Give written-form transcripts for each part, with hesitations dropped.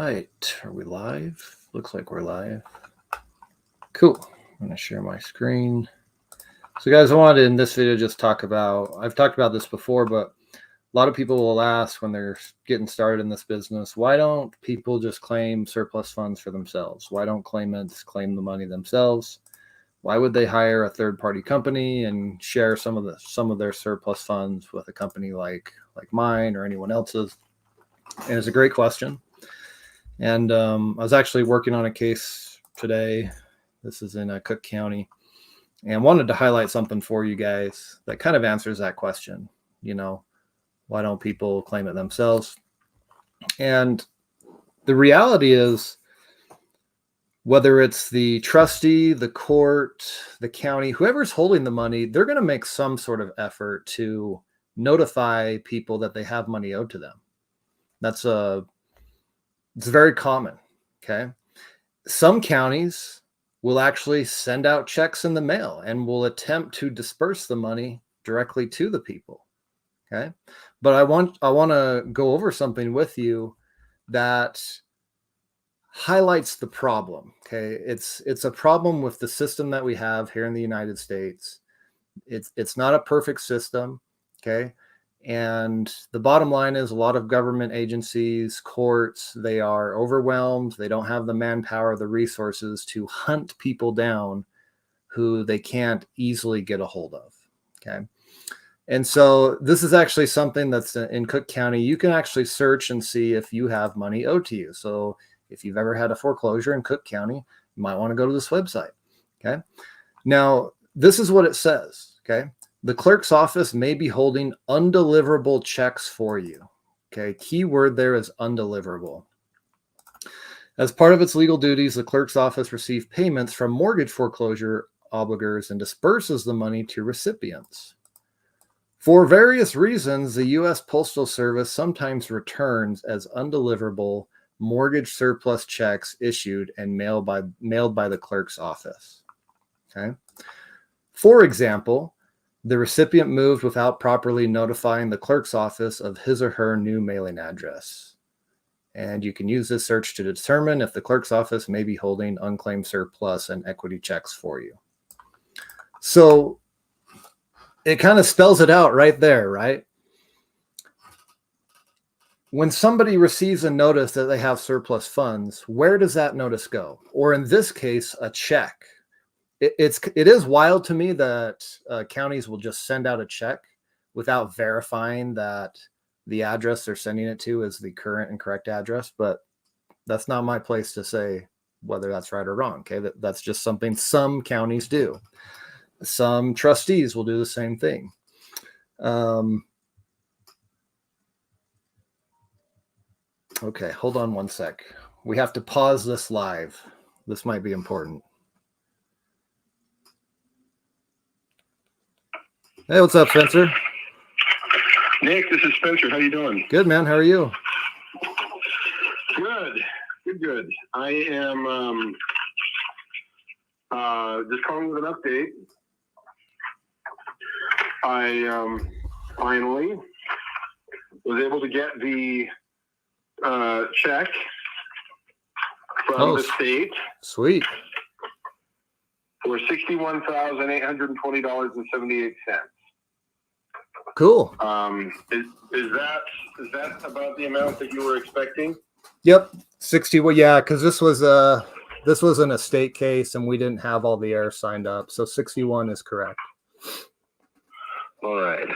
right. Are we live? Looks like we're live. Cool. I'm going to share my screen. So guys, I wanted in this video just talk about, I've talked about this before, but a lot of people will ask when they're getting started in this business, why don't people just claim surplus funds for themselves? Why don't claimants claim the money themselves? Why would they hire a third-party company and share some of their surplus funds with a company like mine or anyone else's? And it's a great question. And I was actually working on a case today. This is in Cook County, and wanted to highlight something for you guys that kind of answers that question. You know, why don't people claim it themselves? And the reality is, whether it's the trustee, the court, the county, whoever's holding the money, they're going to make some sort of effort to notify people that they have money owed to them. It's very common. Okay. Some counties will actually send out checks in the mail and will attempt to disperse the money directly to the people. Okay. But I want to go over something with you that highlights the problem. Okay. It's a problem with the system that we have here in the United States. It's not a perfect system. Okay. And the bottom line is a lot of government agencies, courts, they are overwhelmed. They don't have the manpower, the resources to hunt people down who they can't easily get a hold of. Okay. And so this is actually something that's in Cook County. You can actually search and see if you have money owed to you. So if you've ever had a foreclosure in Cook County, you might want to go to this website. Okay. Now, this is what it says. Okay. The clerk's office may be holding undeliverable checks for you. Okay. Key word there is undeliverable. As part of its legal duties, the clerk's office receives payments from mortgage foreclosure obligors and disperses the money to recipients. For various reasons, the U.S. Postal Service sometimes returns as undeliverable mortgage surplus checks issued and mailed by the clerk's office. Okay. For example, the recipient moved without properly notifying the clerk's office of his or her new mailing address. And you can use this search to determine if the clerk's office may be holding unclaimed surplus and equity checks for you. So it kind of spells it out right there, right? When somebody receives a notice that they have surplus funds, where does that notice go? Or in this case, a check. It is wild to me that counties will just send out a check without verifying that the address they're sending it to is the current and correct address, but that's not my place to say whether that's right or wrong. Okay, that's just something some counties do. Some trustees will do the same thing. Okay, hold on one sec. We have to pause this live. This might be important. Hey, what's up, Spencer? Nick, this is Spencer. How you doing? Good, man. How are you? Good. I am just calling with an update. I finally was able to get the check from the state. Sweet. For $61,820.78. Cool. Is that about the amount that you were expecting? Yep. 60. Well, yeah, because this was an estate case and we didn't have all the heirs signed up. So 61 is correct. All right.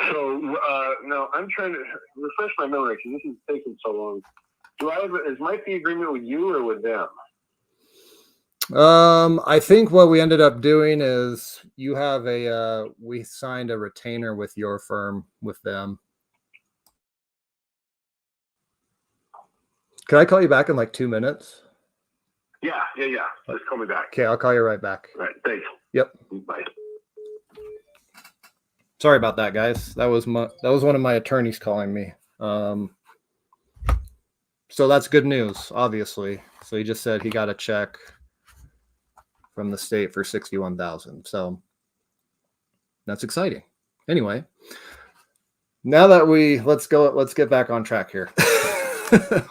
So now I'm trying to refresh my memory because this is taking so long. Is my fee agreement with you or with them? I think what we ended up doing is we signed a retainer with your firm with them. Can I call you back in like 2 minutes? Yeah. Just call me back. Okay, I'll call you right back. All right, thanks. Yep. Bye. Sorry about that, guys. That was one of my attorneys calling me. So that's good news, obviously. So he just said he got a check from the state for $61,000. So that's exciting. Anyway, now that let's get back on track here.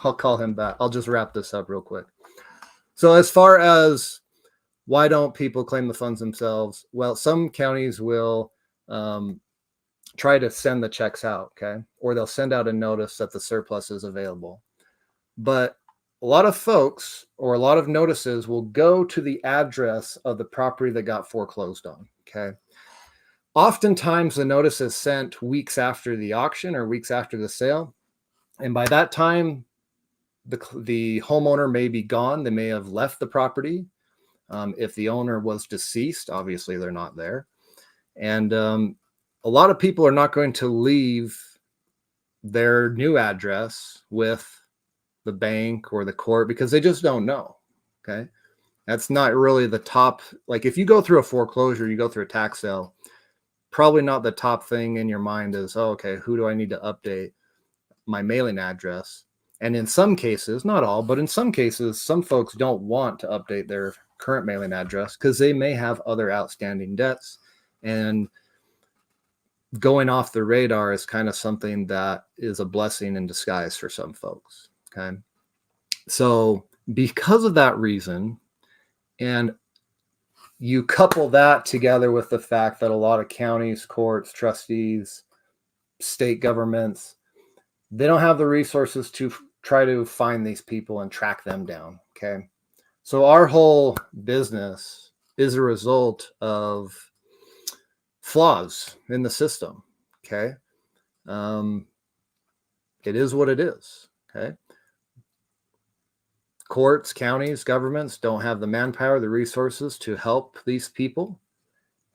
I'll call him back. I'll just wrap this up real quick. So as far as why don't people claim the funds themselves? Well, some counties will try to send the checks out, okay? Or they'll send out a notice that the surplus is available. But a lot of folks or a lot of notices will go to the address of the property that got foreclosed on, okay? Oftentimes the notice is sent weeks after the auction or weeks after the sale. And by that time, the homeowner may be gone. They may have left the property. If the owner was deceased, obviously they're not there. And a lot of people are not going to leave their new address with the bank or the court because they just don't know. Okay. That's not really the top. Like if you go through a foreclosure, you go through a tax sale, probably not the top thing in your mind is, oh, okay, who do I need to update my mailing address? And in some cases, not all, but in some cases, some folks don't want to update their current mailing address because they may have other outstanding debts. And going off the radar is kind of something that is a blessing in disguise for some folks. Okay. So because of that reason, and you couple that together with the fact that a lot of counties, courts, trustees, state governments, they don't have the resources to try to find these people and track them down. Okay. So our whole business is a result of flaws in the system. Okay. It is what it is. Okay. Courts, counties, governments don't have the manpower, the resources to help these people.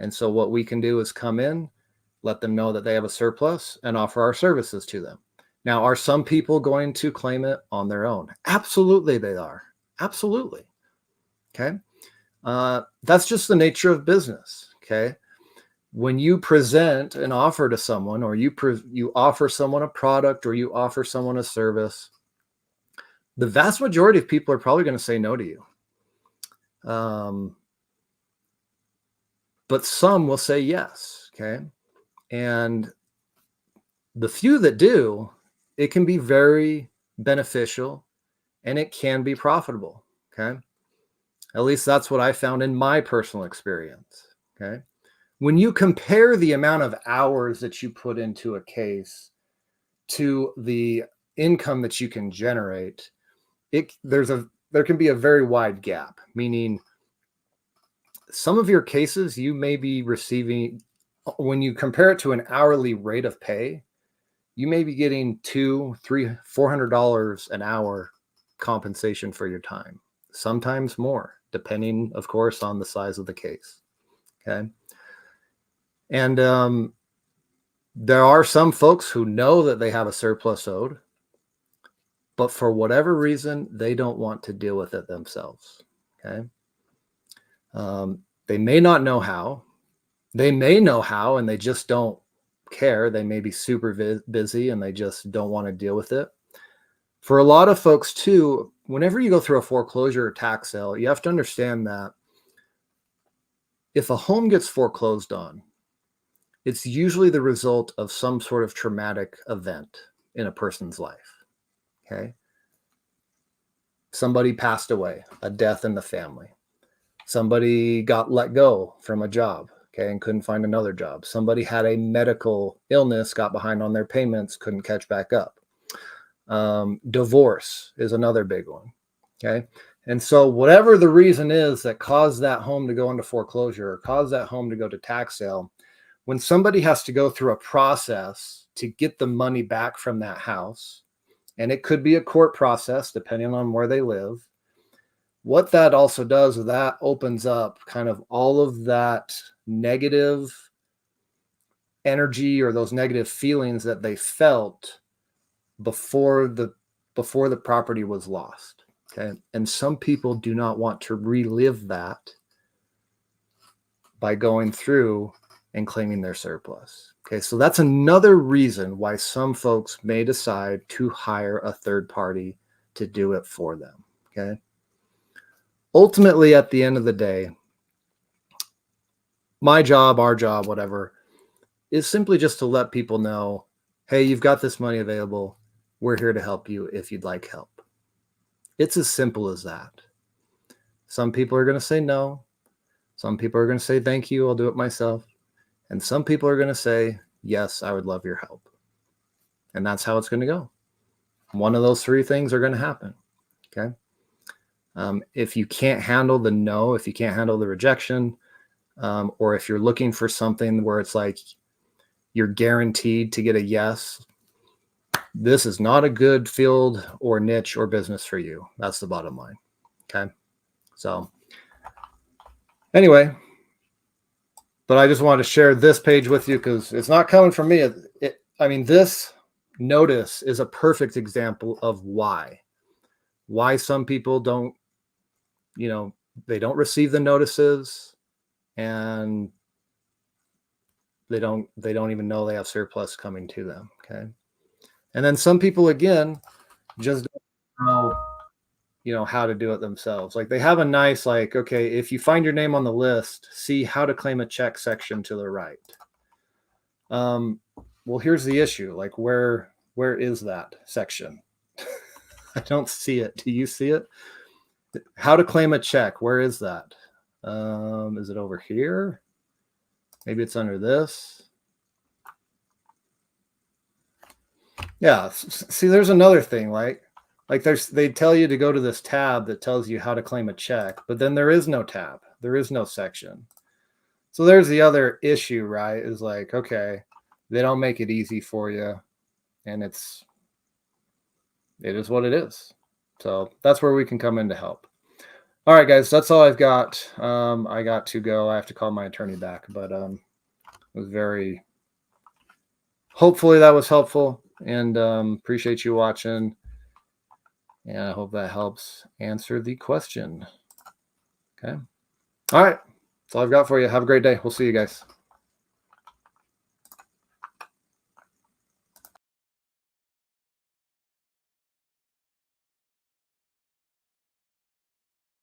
And so what we can do is come in, let them know that they have a surplus and offer our services to them. Now, are some people going to claim it on their own? Absolutely, they are. Absolutely. Okay. That's just the nature of business. Okay. When you present an offer to someone, or you offer someone a product, or you offer someone a service, the vast majority of people are probably going to say no to you. But some will say yes. Okay. And the few that do, it can be very beneficial and it can be profitable. Okay. At least that's what I found in my personal experience. Okay. When you compare the amount of hours that you put into a case to the income that you can generate, there can be a very wide gap, meaning some of your cases you may be receiving, when you compare it to an hourly rate of pay, you may be getting $200, $300, $400 an hour compensation for your time, sometimes more, depending, of course, on the size of the case. Okay. And there are some folks who know that they have a surplus owed, but for whatever reason, they don't want to deal with it themselves. Okay. They may not know how. They may know how, and they just don't care. They may be super busy and they just don't want to deal with it. For a lot of folks too, whenever you go through a foreclosure or tax sale, you have to understand that if a home gets foreclosed on, it's usually the result of some sort of traumatic event in a person's life. Okay. Somebody passed away, a death in the family. Somebody got let go from a job, okay, and couldn't find another job. Somebody had a medical illness, got behind on their payments, couldn't catch back up. Divorce is another big one. Okay. And so whatever the reason is that caused that home to go into foreclosure or caused that home to go to tax sale, when somebody has to go through a process to get the money back from that house, and it could be a court process depending on where they live, what that also does is that opens up kind of all of that negative energy or those negative feelings that they felt before the property was lost. Okay. And some people do not want to relive that by going through and claiming their surplus. Okay. So that's another reason why some folks may decide to hire a third party to do it for them. Okay. Ultimately, at the end of the day, my job, our job, whatever, is simply just to let people know, hey, you've got this money available. we're here to help you if you'd like help. It's as simple as that. Some people are going to say no. Some people are going to say, thank you, I'll do it myself. And some people are going to say, yes, I would love your help. And that's how it's going to go. One of those three things are going to happen. Okay. If you can't handle the no, if you can't handle the rejection, or if you're looking for something where it's like you're guaranteed to get a yes, this is not a good field or niche or business for you. That's the bottom line. Okay. So anyway, but I just wanted to share this page with you because it's not coming from me. This notice is a perfect example of why some people don't, they don't receive the notices, and they don't even know they have surplus coming to them. Okay. And then some people, again, just don't know, how to do it themselves. Like they have a nice, like, okay, if you find your name on the list, see how to claim a check section to the right. Well, here's the issue. Like where is that section? I don't see it. Do you see it? How to claim a check. Where is that? Is it over here? Maybe it's under this. Yeah. See, there's another thing. Like they tell you to go to this tab that tells you how to claim a check, but then there is no tab. There is no section. So there's the other issue, right? Is like, okay, they don't make it easy for you, and it is what it is. So that's where we can come in to help. All right, guys, that's all I've got. I got to go. I have to call my attorney back, but it was hopefully that was helpful, and appreciate you watching. And I hope that helps answer the question. Okay. All right. That's all I've got for you. Have a great day. We'll see you guys.